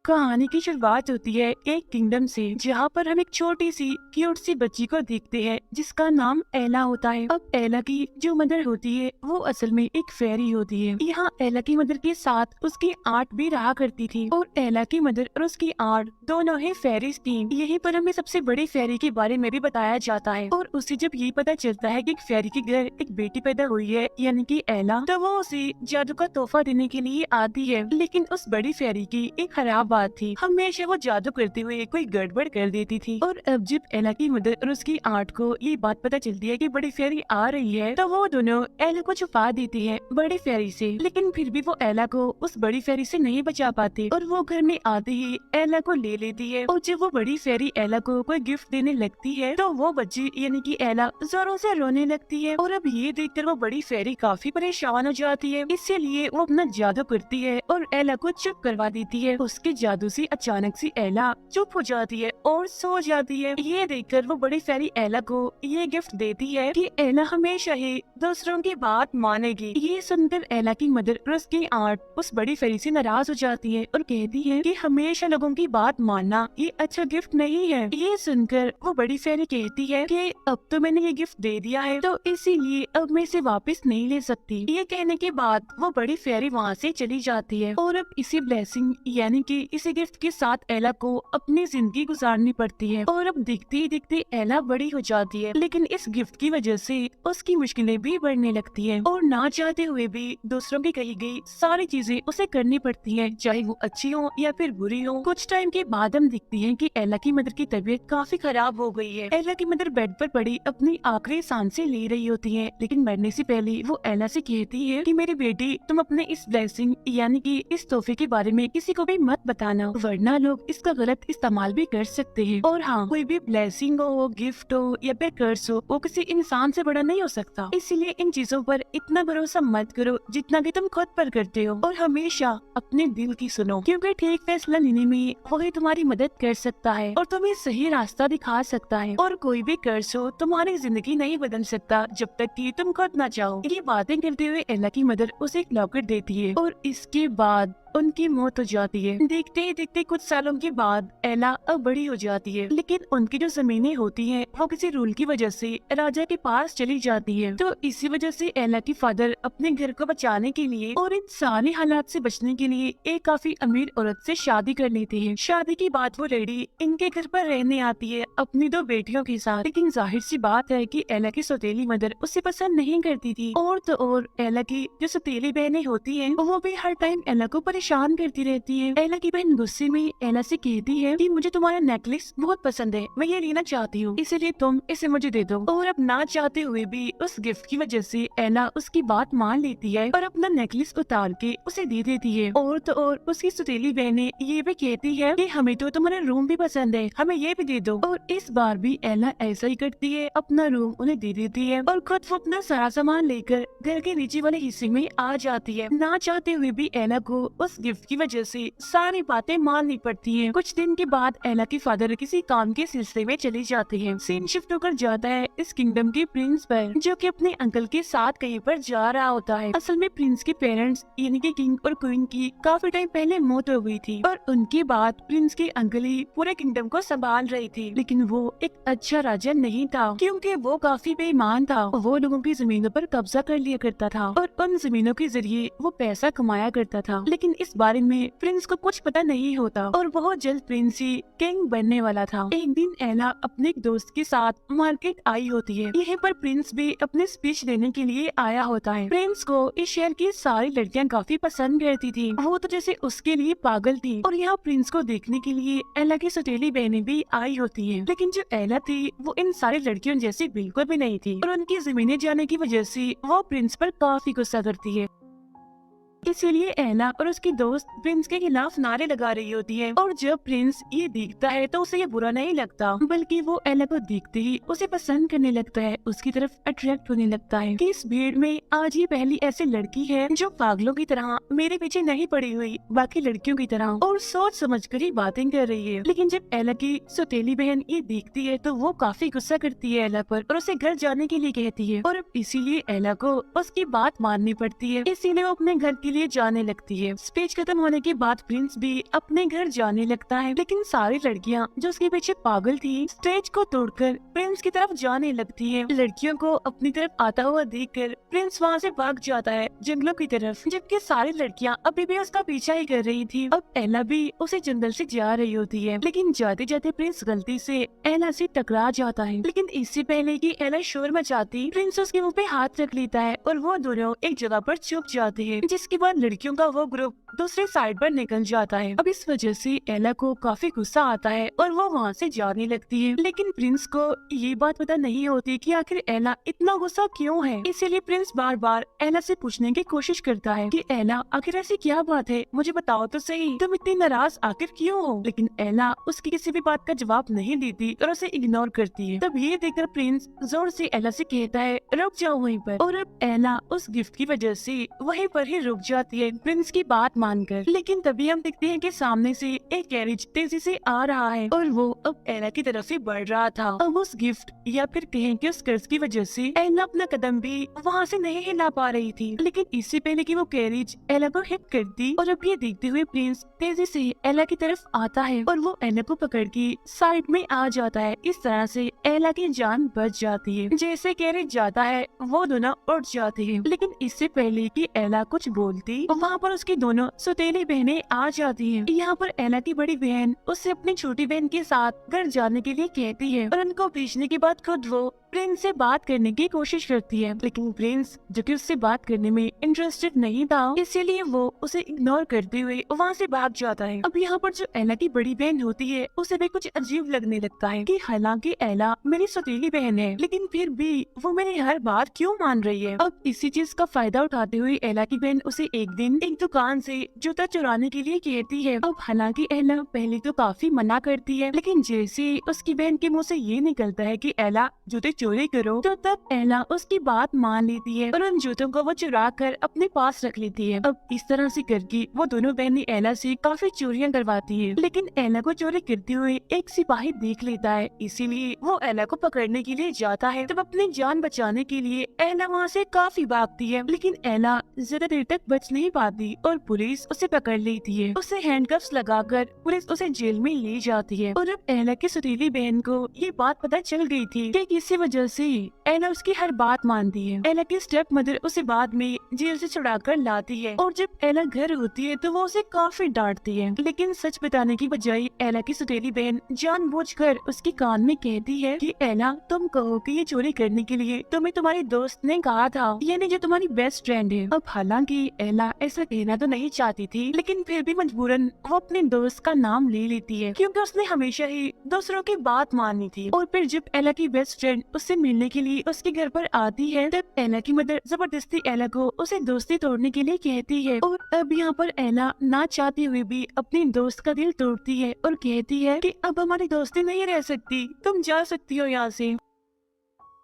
कहानी की शुरुआत होती है एक किंगडम से, जहाँ पर हम एक छोटी सी क्यूट सी बच्ची को देखते हैं जिसका नाम एला होता है। अब एला की जो मदर होती है वो असल में एक फेरी होती है। यहाँ एला की मदर के साथ उसकी आंट भी रहा करती थी और एला की मदर और उसकी आंट दोनों ही फेरीज थी। यहीं पर हमें सबसे बड़ी फेरी के बारे में भी बताया जाता है और उसे जब ये पता चलता है कि एक फेरी के घर एक बेटी पैदा हुई है यानी कि एला, तो वो उसे जादू का तोहफा देने के लिए आती है। लेकिन उस बड़ी फेरी की एक खराब बात थी, हमेशा वो जादू करते हुए कोई गड़बड़ कर देती थी। और अब जब एला की मदर और उसकी आंट को ये बात पता चलती है कि बड़ी फेरी आ रही है, तो वो दोनों एला को छुपा देती है बड़ी फेरी से। लेकिन फिर भी वो एला को उस बड़ी फेरी से नहीं बचा पाती और वो घर में आते ही एला को ले लेती है। और जब वो बड़ी फेरी एला को कोई गिफ्ट देने लगती है तो वो बच्ची यानी कि एला जोरों से रोने लगती है। और अब ये देखकर वो बड़ी फेरी काफी परेशान हो जाती है, इसीलिए वो अपना जादू करती है और एला को चुप करवा देती है। उसके जादू से अचानक से एला चुप हो जाती है और सो जाती है। ये देखकर वो बड़ी फेरी एला को ये गिफ्ट देती है कि एला हमेशा ही दूसरों की बात मानेगी। ये सुनकर एला की मदर और उसकी आंट उस बड़ी फेरी से नाराज हो जाती है और कहती है कि हमेशा लोगों की बात मानना ये अच्छा गिफ्ट नहीं है। ये सुनकर वो बड़ी फेरी कहती है कि अब तो मैंने ये गिफ्ट दे दिया है तो इसीलिए अब मैं इसे वापस नहीं ले सकती। ये कहने के बाद वो बड़ी फेरी वहाँ से चली जाती है और अब इसी ब्लेसिंग यानी कि इसी गिफ्ट के साथ एला को अपनी जिंदगी गुजारनी पड़ती है। और अब दिखते ही दिखते एला बड़ी हो जाती है, लेकिन इस गिफ्ट की वजह से उसकी मुश्किलें भी बढ़ने लगती है और ना चाहते हुए भी दूसरों की कही गई सारी चीजें उसे करनी पड़ती है, चाहे वो अच्छी हो या फिर बुरी हो। कुछ टाइम के बाद हम दिखती है कि एला की मदर की तबीयत काफी खराब हो गई है। एला की मदर बेड पर पड़ी अपनी आखिरी सांसें ले रही होती है, लेकिन मरने से पहले वो एला से कहती है कि मेरी बेटी, तुम अपने इस ब्लेसिंग यानी कि इस तोहफे के बारे में किसी को भी मत बताना, वरना लोग इसका गलत इस्तेमाल भी कर सकते हैं। और हाँ, कोई भी ब्लेसिंग हो, गिफ्ट हो या फिर कर्स हो, वो किसी इंसान से बड़ा नहीं हो सकता, इसीलिए इन चीजों पर इतना भरोसा मत करो जितना कि तुम खुद पर करते हो। और हमेशा अपने दिल की सुनो, क्योंकि ठीक फैसला लेने में वही तुम्हारी मदद कर सकता है और तुम्हें सही रास्ता दिखा सकता है। और कोई भी कर्स हो तुम्हारी जिंदगी नहीं बदल सकता जब तक कि तुम खुद ना चाहो। ये बातें करते हुए एला की मदर उसे एक लॉकेट देती है और इसके बाद उनकी मौत हो जाती है। देखते ही देखते कुछ सालों के बाद एला अब बड़ी हो जाती है, लेकिन उनकी जो जमीनें होती हैं वो किसी रूल की वजह से राजा के पास चली जाती है। तो इसी वजह से एला की फादर अपने घर को बचाने के लिए और इन सारे हालात से बचने के लिए एक काफी अमीर औरत से शादी कर लेते हैं। शादी के बाद वो लड़की इनके घर पर रहने आती है अपनी दो बेटियों के साथ, लेकिन जाहिर सी बात है कि एला की सौतेली मदर उसे पसंद नहीं करती थी। और तो और एला की जो सौतेली बहनें होती हैं वो भी हर टाइम एला को परेशान करती रहती है। एला की बहन गुस्से में एला से कहती है कि मुझे तुम्हारा नेकलेस बहुत पसंद है, मैं ये लेना चाहती हूँ, इसलिए तुम इसे मुझे दे दो। और अब ना चाहते हुए भी उस गिफ्ट की वजह से एला उसकी बात मान लेती है और अपना नेकलेस उतार के उसे दे देती है। और तो और उसकी सौतेली बहनें ये भी कहती है कि हमें तो तुम्हारा रूम भी पसंद है, हमें ये भी दे दो। और इस बार भी एला ऐसा ही करती है, अपना रूम उन्हें दे देती है और खुद वो अपना सारा सामान लेकर घर के नीचे वाले हिस्से में आ जाती है। ना चाहते हुए भी एला को उस गिफ्ट की वजह से सारी बातें माननी पड़ती हैं। कुछ दिन के बाद एला के फादर किसी काम के सिलसिले में चले जाते हैं। सीन शिफ्ट होकर जाता है इस किंगडम के प्रिंस पर, जो कि अपने अंकल के साथ कहीं पर जा रहा होता है। असल में प्रिंस के पेरेंट्स यानी कि किंग और क्वीन की काफी टाइम पहले मौत हो गई थी और उनके बाद प्रिंस के अंकल ही पूरे किंगडम को संभाल रही थी। लेकिन वो एक अच्छा राजा नहीं था, क्योंकि वो काफी बेईमान था। वो लोगों की जमीनों पर कब्जा कर लिया करता था और उन जमीनों के जरिए वो पैसा कमाया करता था। लेकिन इस बारे में प्रिंस को कुछ पता नहीं होता और बहुत जल्द प्रिंस ही किंग बनने वाला था। एक दिन एला अपने एक दोस्त के साथ मार्केट आई होती है। यहीं पर प्रिंस भी अपनी स्पीच देने के लिए आया होता है। प्रिंस को इस शहर की सारी लड़कियां काफी पसंद करती थी, वो तो जैसे उसके लिए पागल थी। और यहाँ प्रिंस को देखने के लिए एला की सौतेली बहनें भी आई होती है, लेकिन जो एला थी वो इन सारी लड़कियों जैसी बिल्कुल भी नहीं थी और उनकी जमीनें जाने की वजह से वो प्रिंस पर काफी गुस्सा करती है। इसीलिए एला और उसकी दोस्त प्रिंस के खिलाफ नारे लगा रही होती है। और जब प्रिंस ये देखता है तो उसे ये बुरा नहीं लगता, बल्कि वो एला को देखते ही उसे पसंद करने लगता है, उसकी तरफ अट्रैक्ट होने लगता है कि इस भीड़ में आज ये पहली ऐसी लड़की है जो पागलों की तरह मेरे पीछे नहीं पड़ी हुई बाकी लड़कियों की तरह और सोच समझ कर ही बातें कर रही है। लेकिन जब एला की सौतेली बहन ये देखती है तो वो काफी गुस्सा करती है एला पर और उसे घर जाने के लिए कहती है। और अब इसीलिए एला को उसकी बात माननी पड़ती है, इसीलिए वो अपने घर के लिए जाने लगती है। स्पीच खत्म होने के बाद प्रिंस भी अपने घर जाने लगता है, लेकिन सारी लड़कियां जो उसके पीछे पागल थी स्टेज को तोड़कर प्रिंस की तरफ जाने लगती है। लड़कियों को अपनी तरफ आता हुआ देखकर प्रिंस वहाँ से भाग जाता है जंगलों की तरफ, जबकि सारी लड़कियां अभी भी उसका पीछा ही कर रही थी। अब एला भी उसे जंगल से जा रही होती है, लेकिन जाते जाते प्रिंस गलती से एला से टकरा जाता है। लेकिन इससे पहले कि एला शोर मचाती, प्रिंस उसके मुंह पे हाथ रख लेता है और वो दोनों एक जगह पर छुप जाते हैं, जिसके बाद लड़कियों का वो ग्रुप दूसरे साइड पर निकल जाता है। अब इस वजह से एला को काफी गुस्सा आता है और वो वहाँ से जाने लगती है, लेकिन प्रिंस को ये बात पता नहीं होती कि आखिर एला इतना गुस्सा क्यों है। इसीलिए प्रिंस बार बार एला से पूछने की कोशिश करता है कि एला आखिर ऐसी क्या बात है, मुझे बताओ तो सही, तुम इतनी नाराज आखिर क्यों हो। लेकिन एला उसकी किसी भी बात का जवाब नहीं देती और उसे इग्नोर करती है। तब ये देखकर प्रिंस जोर से एला से कहता है रुक जाओ वहीं पर, और अब एला उस गिफ्ट की वजह से वहीं पर ही रुक जाती है प्रिंस की बात मानकर। लेकिन तभी हम देखते हैं कि सामने से एक कैरेज तेजी से आ रहा है और वो अब एला की तरफ से बढ़ रहा था। अब उस गिफ्ट या फिर कहें कि उस कर्ज की वजह से एला अपना कदम भी वहाँ से नहीं हिला पा रही थी। लेकिन इससे पहले कि वो कैरेज एला को हिट करती, और अब ये देखते हुए प्रिंस तेजी से एला की तरफ आता है और वो एला को पकड़ के साइड में आ जाता है। इस तरह से एला की जान बच जाती है। जैसे कैरेज जाता है वो दोनों उठ जाते हैं, लेकिन इससे पहले कि एला कुछ बोलती वहाँ पर उसकी दोनों सौतेली बहनें आ जाती हैं। यहाँ पर एला की बड़ी बहन उससे अपनी छोटी बहन के साथ घर जाने के लिए कहती है और उनको भेजने के बाद खुद वो प्रिंस से बात करने की कोशिश करती है, लेकिन प्रिंस जो कि उससे बात करने में इंटरेस्टेड नहीं था, इसीलिए वो उसे इग्नोर करते हुए वहाँ से भाग जाता है। अब यहाँ पर जो एला की बड़ी बहन होती है उसे भी कुछ अजीब लगने लगता है कि हालांकि एला मेरी सौतेली बहन है, लेकिन फिर भी वो मेरी हर बात क्यों मान रही है। अब इसी चीज का फायदा उठाते हुए एला की बहन उसे एक दिन एक दुकान से जूता चुराने के लिए कहती है। अब हालांकि एला पहले तो काफी मना करती है, लेकिन जैसे उसकी बहन के मुँह से ये निकलता है कि एला जूते चोरी करो, तो तब एला उसकी बात मान लेती है और उन जूतों को वो चुरा कर अपने पास रख लेती है। अब इस तरह से करके वो दोनों बहनें एला से काफी चोरियां करवाती है, लेकिन एला को चोरी करते हुए एक सिपाही देख लेता है, इसीलिए वो एला को पकड़ने के लिए जाता है। तब अपनी जान बचाने के लिए एला वहाँ से काफी भागती है, लेकिन एला ज्यादा देर तक बच नहीं पाती और पुलिस उसे पकड़ लेती है। उसे हैंडकफ्स लगाकर पुलिस उसे जेल में ले जाती है। और अब एला की सौतेली बहन को ये बात पता चल गई थी कि किसी वजह से एला उसकी हर बात मानती है। एला की स्टेप मदर उसे बाद में जेल से छुड़ाकर लाती है और जब एला घर होती है तो वो उसे काफी डांटती है, लेकिन सच बताने की बजाय एला की सौतेली बहन जानबूझकर उसके कान में कहती है कि एला तुम कहो कि ये चोरी करने के लिए तुम्हें तुम्हारे दोस्त ने कहा था, यानी जो तुम्हारी बेस्ट फ्रेंड है। अब हालांकि एला ऐसा कहना तो नहीं चाहती थी, लेकिन फिर भी मजबूरन वो अपने दोस्त का नाम ले लेती है, क्योंकि उसने हमेशा ही दूसरों की बात मानी थी। और फिर जब एला की बेस्ट फ्रेंड उससे मिलने के लिए उसके घर पर आती है, तब एला की मदर जबरदस्ती एला को उसे दोस्ती तोड़ने के लिए कहती है। और अब यहाँ पर एला ना चाहते हुए भी अपनी दोस्त का दिल तोड़ती है और कहती है कि अब हमारी दोस्ती नहीं रह सकती, तुम जा सकती हो यहाँ से।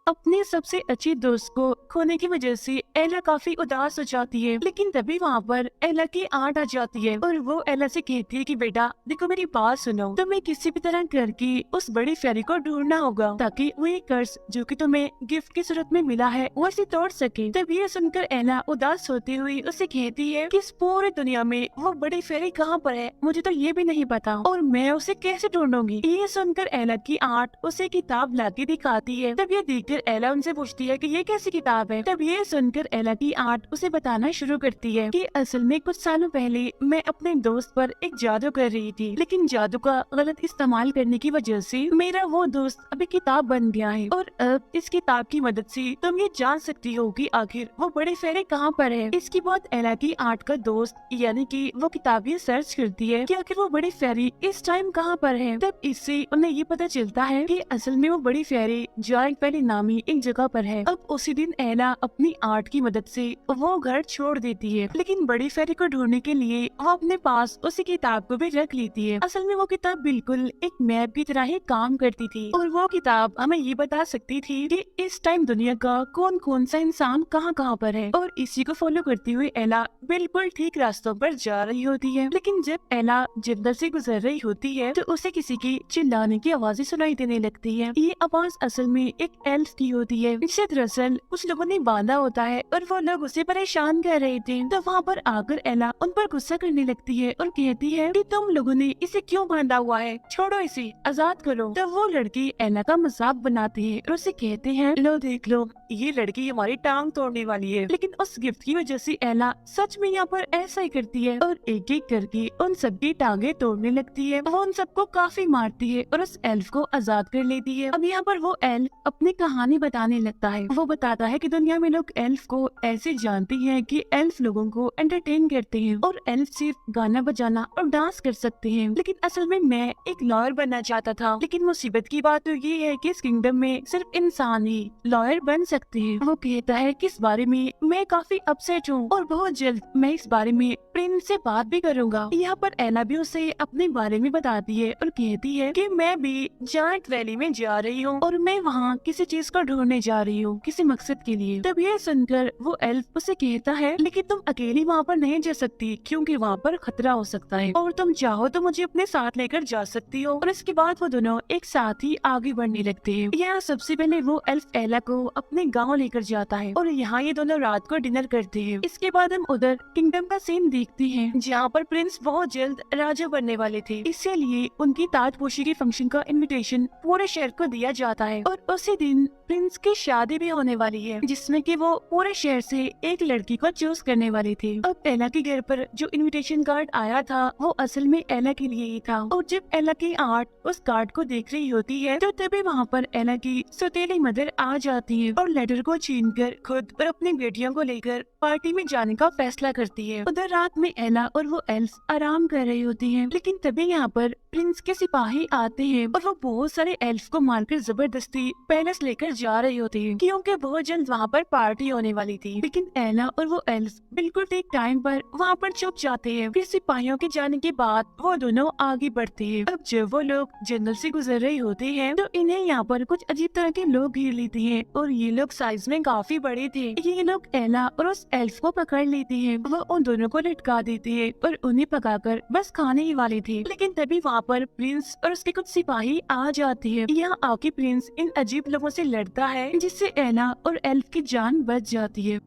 अपने सबसे अच्छी दोस्त को खोने की वजह से एला काफी उदास हो जाती है, लेकिन तभी वहाँ पर एला की आंट आ जाती है और वो एला से कहती है कि बेटा देखो मेरी बात सुनो, तुम्हें किसी भी तरह करके उस बड़ी फेरी को ढूंढना होगा ताकि वो ये कर्ज जो कि तुम्हें गिफ्ट की सूरत में मिला है वो इसे तोड़ सके। तब ये सुनकर एला उदास होते हुए उसे कहती है कि इस पूरी दुनिया में वो बड़ी फेरी कहाँ पर है, मुझे तो ये भी नहीं पता और मैं उसे कैसे ढूंढूंगी। ये सुनकर एला की आंट उसे किताब लाके दिखाती है। तब ये देखकर एला उनसे पूछती है कि ये कैसी किताब है। तब ये सुनकर एला की आंट उसे बताना शुरू करती है कि असल में कुछ सालों पहले मैं अपने दोस्त पर एक जादू कर रही थी, लेकिन जादू का गलत इस्तेमाल करने की वजह से मेरा वो दोस्त अभी किताब बन गया है और अब इस किताब की मदद से तुम ये जान सकती हो कि आखिर वो बड़े फेरे कहाँ पर है। इसके बाद एला की आंट का दोस्त यानी कि वो किताब ये सर्च करती है कि आखिर वो बड़ी फेरी इस टाइम कहाँ पर है। तब इससे उन्हें ये पता चलता है कि असल में वो बड़ी फेरी जॉइंट वैली नामी एक जगह पर है। अब उसी दिन एला अपनी आर्ट की मदद से वो घर छोड़ देती है, लेकिन बड़ी फेरी को ढूंढने के लिए वो अपने पास उसी किताब को भी रख लेती है। असल में वो किताब बिल्कुल एक मैप की तरह ही काम करती थी और वो किताब हमें ये बता सकती थी कि इस टाइम दुनिया का कौन कौन सा इंसान कहाँ कहाँ पर है। और इसी को फॉलो करते हुए एला बिल्कुल ठीक रास्तों पर जा रही होती है, लेकिन जब एला जंगल से गुजर रही होती है तो उसे किसी की चिल्लाने की आवाजें सुनाई देने लगती है। ये आवाज असल में एक एल्फ की होती है, जिसे दरअसल कुछ लोगों ने बांधा होता है और वो लोग उसे परेशान कर रहे थे। तो वहाँ पर आकर एला उन पर गुस्सा करने लगती है और कहती है कि तुम लोगों ने इसे क्यों बांधा हुआ है, छोड़ो इसे, आजाद करो। तो वो लड़की एला का मजाक बनाते हैं और उसे कहते हैं, लो देख लो, ये लड़की हमारी टांग तोड़ने वाली है। लेकिन उस गिफ्ट की वजह से एला सच में यहाँ पर ऐसा ही करती है और एक एक करके उन सबकी टांगे तोड़ने लगती है। वो उन सबको काफी मारती है और उस एल्फ को आजाद कर लेती है। अब यहाँ पर वो एल्फ अपनी कहानी बताने लगता है। वो बताता है कि दुनिया में लोग एल्फ को ऐसे जानते हैं कि एल्फ लोगों को एंटरटेन करते हैं और एल्फ सिर्फ गाना बजाना और डांस कर सकते हैं। लेकिन असल में मैं एक लॉयर बनना चाहता था। लेकिन मुसीबत की बात तो ये है कि इस किंगडम में सिर्फ इंसान ही लॉयर बन सकते हैं। वो कहता है कि इस बारे में मैं काफी अपसेट हूँ और बहुत जल्द मैं इस बारे में प्रिंस से बात भी करूंगा। यहाँ पर एला भी उसे अपने बारे में बताती है और कहती है कि मैं भी जायंट वैली में जा रही हूँ और मैं वहाँ किसी चीज को ढूंढने जा रही हूँ, किसी मकसद के लिए। तब ये सुनकर वो एल्फ उसे कहता है, लेकिन तुम अकेली वहाँ पर नहीं जा सकती क्योंकि वहाँ पर खतरा हो सकता है और तुम चाहो तो मुझे अपने साथ लेकर जा सकती हो। और इसके बाद वो दोनों एक साथ ही आगे बढ़ने लगते हैं। यहाँ सबसे पहले वो एल्फ एला को अपने गाँव लेकर जाता है और यहाँ ये दोनों रात को डिनर करते हैं। इसके बाद हम उधर किंगडम का सीन देखते हैं जहाँ पर प्रिंस बहुत जल्द राजा बनने वाले थे। इसीलिए उनकी ताजपोशी के फंक्शन का इनविटेशन पूरे शहर को दिया जाता है और उसी दिन प्रिंस की शादी भी होने वाली है जिसमें कि वो पूरे शहर से एक लड़की को चूज करने वाले थे। अब एला के घर पर जो इनविटेशन कार्ड आया था वो असल में एला के लिए ही था और जब एला की आर्ट उस कार्ड को देख रही होती है तो तभी वहाँ पर एला की सौतेली मदर आ जाती है और लेटर को छीनकर खुद और अपनी बेटियों को लेकर पार्टी में जाने का फैसला करती है। उधर रात में एला और वो एल्फ आराम कर रही होती हैं। लेकिन तभी यहाँ पर प्रिंस के सिपाही आते हैं और वो बहुत सारे एल्फ को मारकर जबरदस्ती पैलेस लेकर जा रही होती है क्योंकि बहुत जल्द वहाँ पर पार्टी होने वाली थी। लेकिन एला और वो एल्फ बिल्कुल ठीक टाइम पर वहाँ पर छुप जाते हैं। फिर सिपाहियों के जाने के बाद वो दोनों आगे बढ़ते हैं। अब जब वो लोग जंगल से गुजर रहे होते हैं तो इन्हें यहाँ पर कुछ अजीब तरह के लोग घेर लेते हैं और ये लोग साइज में काफी बड़े थे। ये लोग एला और उस एल्फ को पकड़ लेते हैं। वो उन दोनों को लटका देते हैं और उन्हें पकाकर बस खाने ही वाले थे। लेकिन तभी वहाँ पर प्रिंस और उसके कुछ सिपाही आ जाते हैं। यहाँ आके प्रिंस इन अजीब लोगों से लड़ता है जिससे एला और एल्फ की जान बच जाती है।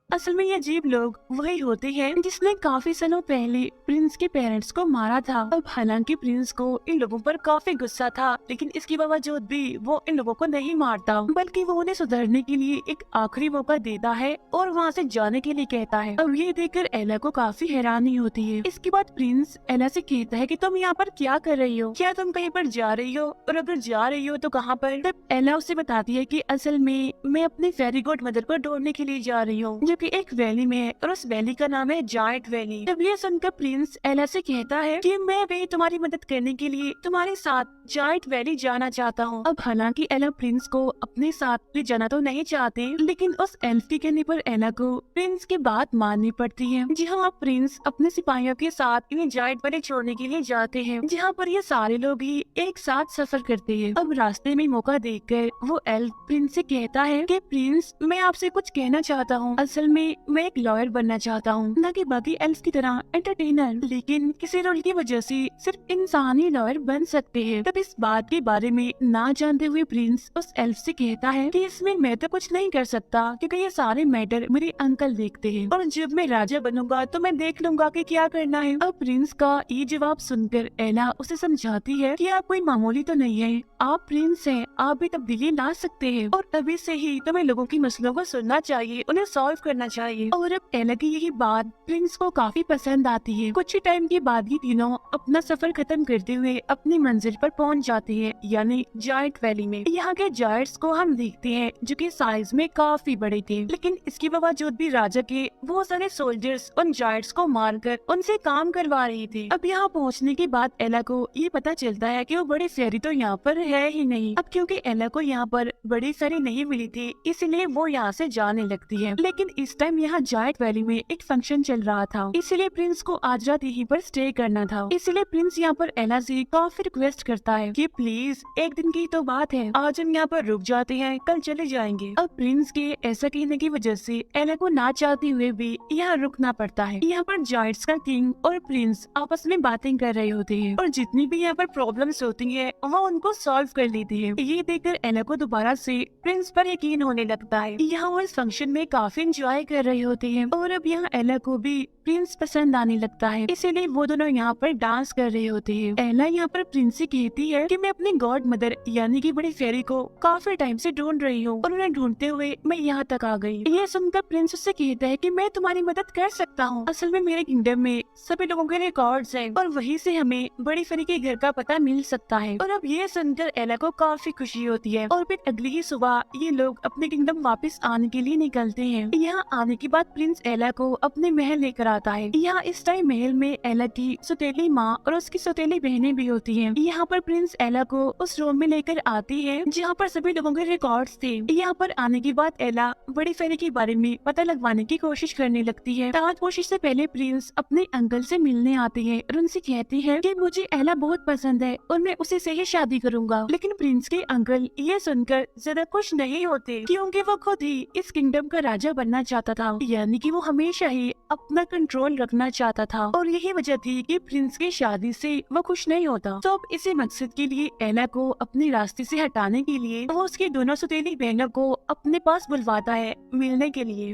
असल में ये अजीब लोग वही होते हैं जिसने काफी सालों पहले प्रिंस के पेरेंट्स को मारा था। अब हालांकि प्रिंस को इन लोगों पर काफी गुस्सा था लेकिन इसके बावजूद भी वो इन लोगों को नहीं मारता बल्कि वो उन्हें सुधरने के लिए एक आखिरी मौका देता है और वहाँ से जाने के लिए कहता है। अब ये देखकर एला को काफी हैरानी होती है। इसके बाद प्रिंस एला से कहता है कि तुम यहाँ पर क्या कर रही हो, क्या तुम कहीं पर जा रही हो और अगर जा रही हो तो कहाँ पर। तब एला उसे बताती है कि असल में मैं अपनी फेरी गोड मदर को ढूंढने के लिए जा रही हूँ जो कि एक वैली में है और उस वैली का नाम है जायंट वैली। तब ये सुनकर प्रिंस एला से कहता है कि मैं भी तुम्हारी मदद करने के लिए तुम्हारे साथ जायंट वैली जाना चाहता हूँ। अब हालांकि एला प्रिंस को अपने साथ ले जाना तो नहीं चाहते लेकिन उस एल्फ के कहने पर एला को प्रिंस की बात माननी पड़ती है। जी हाँ, प्रिंस अपने सिपाहियों के साथ इन्हें जायंट वैली छोड़ने के लिए जाते हैं जहाँ पर ये सारे लोग ही एक साथ सफर करते हैं। अब रास्ते में मौका देखकर वो एल्फ प्रिंस से कहता है कि प्रिंस मैं आपसे कुछ कहना चाहता हूँ। असल में मैं एक लॉयर बनना चाहता हूँ, न कि बाकी एल्फ की तरह एंटरटेनर। लेकिन किसी रूल की वजह से सिर्फ इंसान ही लॉयर बन सकते हैं। तब इस बात के बारे में ना जानते हुए प्रिंस उस एल्फ से कहता है कि इसमें मैं तो कुछ नहीं कर सकता क्योंकि ये सारे मैटर मेरे अंकल देखते हैं और जब मैं राजा बनूंगा तो मैं देख लूंगा कि क्या करना है। अब प्रिंस का ये जवाब सुनकर एला उसे समझाती है कि आप कोई मामूली तो नहीं है, आप प्रिंस हैं, आप भी तब्दीली ला सकते हैं और अभी से ही तुम्हें लोगों की मसलों को सुनना चाहिए, उन्हें सॉल्व करना चाहिए। और अब एला की यही बात प्रिंस को काफी पसंद आती है। कुछ ही टाइम के बाद ये तीनों अपना सफर खत्म करते हुए अपनी मंजिल पर पहुंच जाते हैं यानी जायंट वैली में। यहाँ के जायंट्स को हम देखते हैं जो कि साइज में काफी बड़े थे लेकिन इसके बावजूद भी राजा के बहुत सारे सोल्जर्स उन जायंट्स को मारकर उनसे काम करवा रहे थे। अब यहाँ पहुँचने के बाद एला को ये पता चलता है कि वो बड़ी फेरी तो यहाँ पर है ही नहीं। अब क्योंकि एला को यहाँ पर बड़ी फेरी नहीं मिली थी इसलिए वो यहाँ से जाने लगती है। लेकिन इस टाइम यहाँ जायंट वैली में एक फंक्शन चल रहा था इसलिए प्रिंस को आज रात यहीं पर स्टे करना था। इसलिए प्रिंस यहाँ पर एला से काफी रिक्वेस्ट करता है कि प्लीज एक दिन की तो बात है, आज हम यहाँ पर रुक जाते हैं, कल चले जाएंगे। अब प्रिंस के ऐसा कहने की वजह से एला को ना चाहते हुए भी यहाँ रुकना पड़ता है। यहाँ पर जायंट्स का किंग और प्रिंस आपस में बातें कर रहे होते हैं और जितनी भी यहाँ पर प्रॉब्लम्स होती है वो उनको सॉल्व कर लेती है। ये देखकर एला को दोबारा से प्रिंस पर यकीन होने लगता है। यहाँ वो इस फंक्शन में काफी एंजॉय कर रहे होते हैं और अब यहाँ एला को भी प्रिंस पसंद आने लगता है, इसीलिए वो दोनों यहाँ पर डांस कर रहे होते हैं। एला यहाँ पर प्रिंस से कहती है कि मैं अपनी गॉड मदर यानी कि बड़ी फेरी को काफी टाइम से ढूंढ रही हूँ और उन्हें ढूंढते हुए मैं यहाँ तक आ गई। ये सुनकर प्रिंस उससे कहता है कि मैं तुम्हारी मदद कर सकता हूँ। असल में मेरे किंगडम में सभी लोगों के रिकॉर्ड्स हैं और वहीं से हमें बड़ी फेरी के घर का पता मिल सकता है। और अब ये सुनकर एला को काफी खुशी होती है और फिर अगली ही सुबह ये लोग अपने किंगडम वापस आने के लिए निकलते हैं। यहाँ आने के बाद प्रिंस एला को अपने महल लेकर आता है। यहाँ इस टाइम महल में एला की सौतेली माँ और उसकी सौतेली बहनें भी होती हैं। यहाँ पर प्रिंस एला को उस रूम में लेकर आती है जहाँ पर सभी लोगों के रिकॉर्ड्स थे। यहाँ पर आने के बाद एला बड़ी फेरी के बारे में पता लगवाने की कोशिश करने लगती है। ताजपोशी से पहले प्रिंस अपने अंकल से मिलने आते हैं और उनसे कहती है कि मुझे एला बहुत पसंद है और मैं उसी से ही शादी करूंगा। लेकिन प्रिंस के अंकल ये सुनकर ज्यादा खुश नहीं होते क्योंकि वो खुद ही इस किंगडम का राजा बनना चाहता था, यानी कि वो हमेशा ही अपना कंट्रोल रखना चाहता था और यही वजह थी कि प्रिंस की शादी से वो खुश नहीं होता। तो अब इसी मकसद के लिए एला को अपने रास्ते से हटाने के लिए वो उसकी दोनों सौतेली बहनों को अपने पास बुलवाता है मिलने के लिए।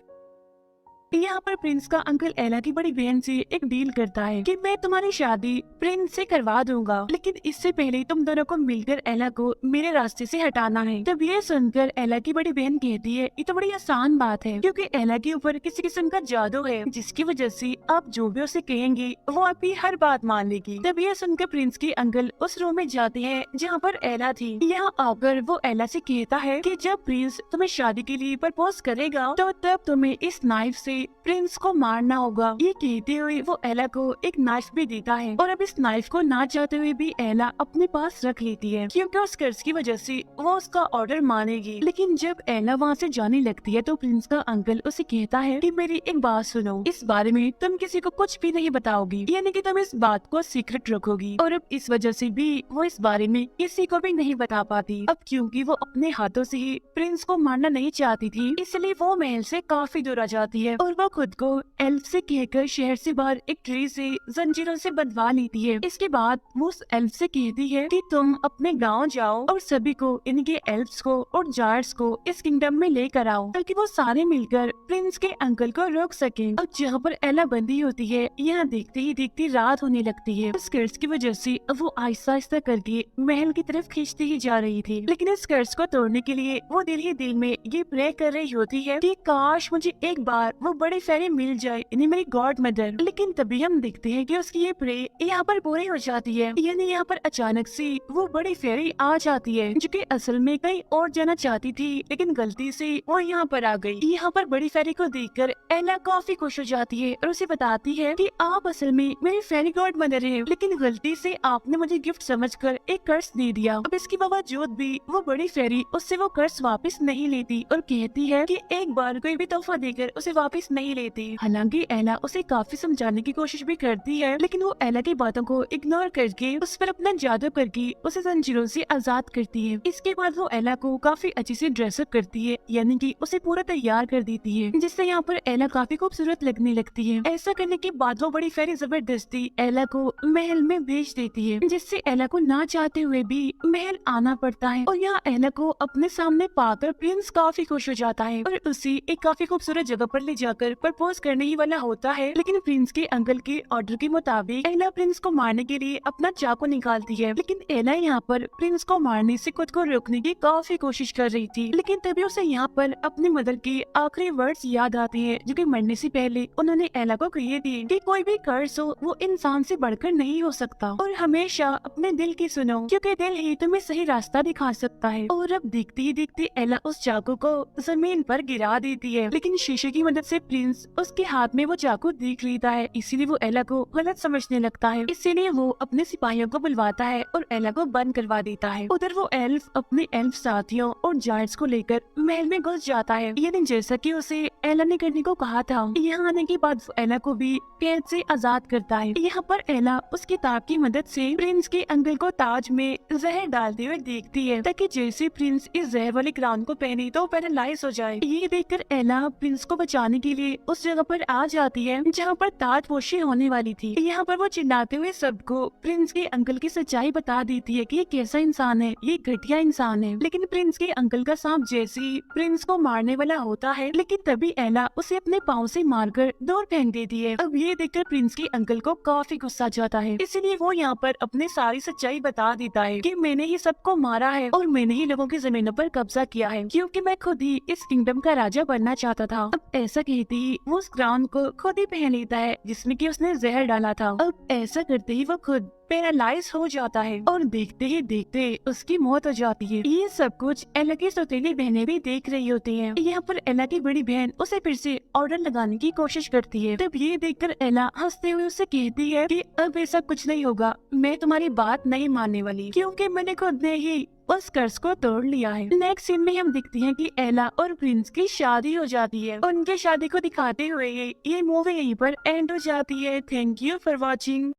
यहाँ पर प्रिंस का अंकल एला की बड़ी बहन से एक डील करता है कि मैं तुम्हारी शादी प्रिंस से करवा दूंगा, लेकिन इससे पहले तुम दोनों को मिलकर एला को मेरे रास्ते से हटाना है। तब ये सुनकर एला की बड़ी बहन कहती है ये तो बड़ी आसान बात है क्योंकि एला के ऊपर किसी किस्म का जादू है जिसकी वजह से आप जो भी उसे कहेंगे वो आपकी हर बात मान लेगी। तब ये सुनकर प्रिंस के अंकल उस रूम में जाते हैं जहाँ पर एला थी। यहाँ आकर वो एला से कहता है कि जब प्रिंस तुम्हें शादी के लिए प्रपोज करेगा तो तब तुम्हें इस नाइफ से प्रिंस को मारना होगा। ये कहते हुए वो एला को एक नाइफ भी देता है और अब इस नाइफ को ना चाहते हुए भी एला अपने पास रख लेती है क्योंकि उस कर्ज की वजह से वो उसका ऑर्डर मानेगी। लेकिन जब एला वहाँ से जाने लगती है तो प्रिंस का अंकल उसे कहता है कि मेरी एक बात सुनो, इस बारे में तुम किसी को कुछ भी नहीं बताओगी, यानी कि तुम इस बात को सीक्रेट रखोगी। और अब इस वजह से भी वो इस बारे में किसी को भी नहीं बता पाती। अब क्योंकि वो अपने हाथों से ही प्रिंस को मारना नहीं चाहती थी, इसलिए वो महल से काफी दूर आ जाती है और वो खुद को एल्फ से कहकर शहर से बाहर एक ट्री से जंजीरों से बंधवा लेती है। इसके बाद वो उस एल्फ से कहती है कि तुम अपने गांव जाओ और सभी को, इनके एल्फ्स को और जायर्स को इस किंगडम में लेकर आओ ताकि वो सारे मिलकर प्रिंस के अंकल को रोक सकें। और जहाँ पर एला बंदी होती है यहाँ देखते ही देखते रात होने लगती है। उस कर्ज की वजह से वो आहिस्ता आहिस्ता करके महल की तरफ खींचती ही जा रही थी, लेकिन इस कर्ज को तोड़ने के लिए वो दिल ही दिल में ये प्रे कर रही होती है कि काश मुझे एक बार वो बड़ी फेरी मिल जाए, यानी मेरी गॉड मदर। लेकिन तभी हम देखते हैं कि उसकी ये प्रे यहाँ पर पूरी हो जाती है, यानी यहाँ पर अचानक से वो बड़ी फेरी आ जाती है जो कि असल में कहीं और जाना चाहती थी लेकिन गलती से वो यहाँ पर आ गई। यहाँ पर बड़ी फेरी को देखकर एला काफी खुश हो जाती है और उसे बताती है कि आप असल में मेरी फेरी गॉड मदर है, लेकिन गलती से आपने मुझे गिफ्ट समझकर एक कर्ज दे दिया। अब इसके बावजूद भी वो बड़ी फेरी उससे वो कर्ज वापस नहीं लेती और कहती है कि एक बार कोई भी तोहफा देकर उसे वापस नहीं लेती। हालांकि एला उसे काफी समझाने की कोशिश भी करती है, लेकिन वो एला की बातों को इग्नोर करके उस पर अपना जादू करके उसे जंजीरों से आजाद करती है। इसके बाद वो एला को काफी अच्छी से ड्रेसअप करती है, यानी कि उसे पूरा तैयार कर देती है, जिससे यहाँ पर एला काफी खूबसूरत लगने लगती है। ऐसा करने के बाद वो बड़ी फेरी जबरदस्ती एला को महल में भेज देती है, जिससे एला को ना चाहते हुए भी महल आना पड़ता है। और यहाँ एला को अपने सामने पाकर प्रिंस काफी खुश हो जाता है और उसे एक काफी खूबसूरत जगह पर ले जाकर प्रपोज करने ही वाला होता है। लेकिन प्रिंस के अंकल के ऑर्डर के मुताबिक एला प्रिंस को मारने के लिए अपना चाकू निकालती है, लेकिन एला यहाँ पर प्रिंस को मारने से खुद को रोकने की काफी कोशिश कर रही थी। लेकिन तभी उसे यहाँ पर अपने मदर के आखिरी वर्ड्स याद आते हैं जो कि मरने से पहले उन्होंने एला को कहे थे कि कोई भी कर्ज हो वो इंसान से बढ़कर नहीं हो सकता और हमेशा अपने दिल की सुनो क्योंकि दिल ही तुम्हें सही रास्ता दिखा सकता है। और अब देखते ही देखते एला उस चाकू को जमीन पर गिरा देती है, लेकिन शीशे की मदद से प्रिंस उसके हाथ में वो चाकू देख लेता है, इसीलिए वो एला को गलत समझने लगता है। इसीलिए वो अपने सिपाहियों को बुलवाता है और एला को बंद करवा देता है। उधर वो एल्फ अपने एल्फ साथियों और जायंट्स को लेकर महल में घुस जाता है, यानी जैसा कि उसे एला ने करने को कहा था। यहाँ आने के बाद वो एला को भी कैद से आजाद करता है। यहाँ पर एला उस किताब की मदद से प्रिंस के अंकल को ताज में जहर डालते हुए देखती है ताकि जैसे प्रिंस इस जहर वाली क्राउन को पहने तो पैरालाइज हो जाए। ये देखकर एला प्रिंस को बचाने के के लिए उस जगह पर आ जाती है जहाँ पर ताजपोशी होने वाली थी। यहाँ पर वो चिल्लाते हुए सबको प्रिंस के अंकल की सच्चाई बता देती है कि ये कैसा इंसान है, ये घटिया इंसान है। लेकिन प्रिंस के अंकल का सांप जैसे ही प्रिंस को मारने वाला होता है, लेकिन तभी एला उसे अपने पाँव से मारकर दूर फेंक देती है। अब ये देखकर प्रिंस के अंकल को काफी गुस्सा जाता है, इसलिए वो यहाँ पर अपनी सारी सच्चाई बता देता है कि मैंने ही सबको मारा है और मैंने ही लोगों की जमीनों पर कब्जा किया है, क्योंकि मैं खुद ही इस किंगडम का राजा बनना चाहता था। अब ऐसा कहते ही वो उस क्राउन को खुद ही पहन लेता है जिसमें कि उसने जहर डाला था। अब ऐसा करते ही वो खुद पैरालाइज हो जाता है और देखते ही देखते उसकी मौत हो जाती है। ये सब कुछ एला की सौतेली बहनें भी देख रही होती हैं। यहाँ पर एला की बड़ी बहन उसे फिर से ऑर्डर लगाने की कोशिश करती है। तब ये देखकर एला हंसते हुए उसे कहती है कि अब ऐसा कुछ नहीं होगा, मैं तुम्हारी बात नहीं मानने वाली, क्योंकि मैंने खुद ने ही उस कर्ज को तोड़ लिया है। नेक्स्ट सीन में हम देखते हैं कि एला और प्रिंस की शादी हो जाती है। उनके शादी को दिखाते हुए ये मूवी यहीं पर एंड हो जाती है। Thank you for watching.